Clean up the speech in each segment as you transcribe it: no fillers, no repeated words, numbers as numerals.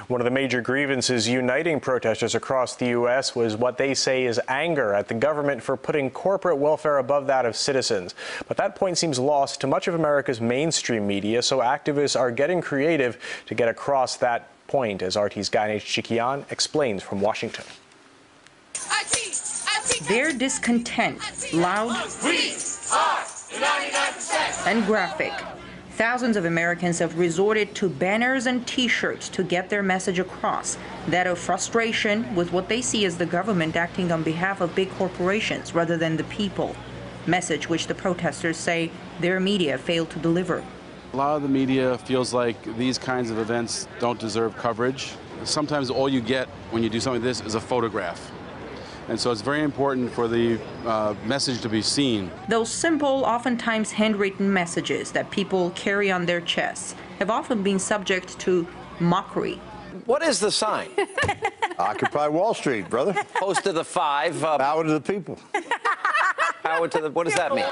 One of the major grievances uniting protesters across the U.S. was what they say is anger at the government for putting corporate welfare above that of citizens. But that point seems lost to much of America's mainstream media, so activists are getting creative to get across that point, as RT's Ganesh Chikian explains from Washington. Their discontent, loud and graphic. Thousands of Americans have resorted to banners and T-shirts to get their message across, that of frustration with what they see as the government acting on behalf of big corporations rather than the people, message which the protesters say their media failed to deliver. A lot of the media feels like these kinds of events don't deserve coverage. Sometimes all you get when you do something like this is a photograph. And so it's very important for the message to be seen. Those simple, oftentimes handwritten messages that people carry on their chests have often been subject to mockery. What is the sign? Occupy Wall Street, brother. Post to the 5. Power to the people. Power to the, what does that mean?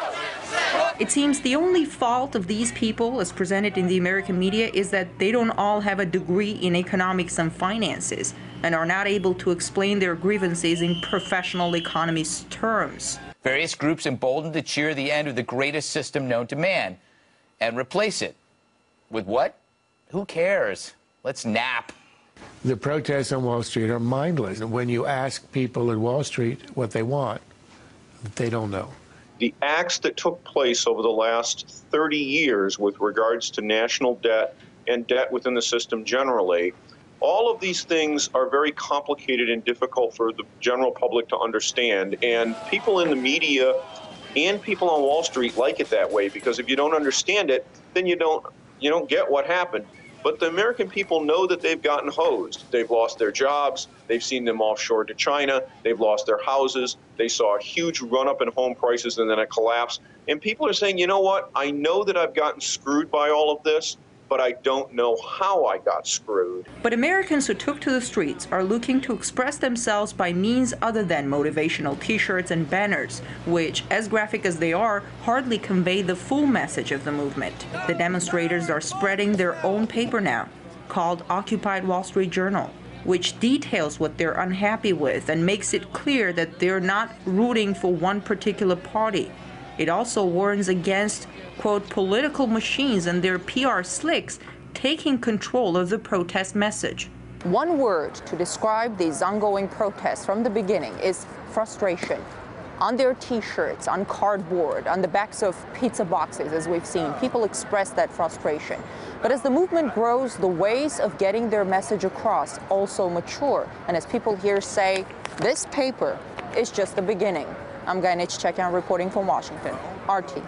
It seems the only fault of these people, as presented in the American media, is that they don't all have a degree in economics and finances and are not able to explain their grievances in professional economist terms. Various groups emboldened to cheer the end of the greatest system known to man and replace it with what? Who cares? Let's nap. The protests on Wall Street are mindless. When you ask people at Wall Street what they want, they don't know. The acts that took place over the last 30 years with regards to national debt and debt within the system generally, all of these things are very complicated and difficult for the general public to understand. And people in the media and people on Wall Street like it that way, because if you don't understand it, then you don't get what happened. But the American people know that they've gotten hosed. They've lost their jobs. They've seen them offshore to China. They've lost their houses. They saw a huge run-up in home prices and then a collapse. And people are saying, you know what? I know that I've gotten screwed by all of this, but I don't know how I got screwed. But Americans who took to the streets are looking to express themselves by means other than motivational T-shirts and banners, which, as graphic as they are, hardly convey the full message of the movement. The demonstrators are spreading their own paper now, called Occupied Wall Street Journal, which details what they're unhappy with and makes it clear that they're not rooting for one particular party. It also warns against, quote, political machines and their PR slicks taking control of the protest message. One word to describe these ongoing protests from the beginning is frustration. On their T-shirts, on cardboard, on the backs of pizza boxes, as we've seen, people express that frustration. But as the movement grows, the ways of getting their message across also mature. And as people here say, this paper is just the beginning. I'm Ganesh Chikian reporting from Washington, RT.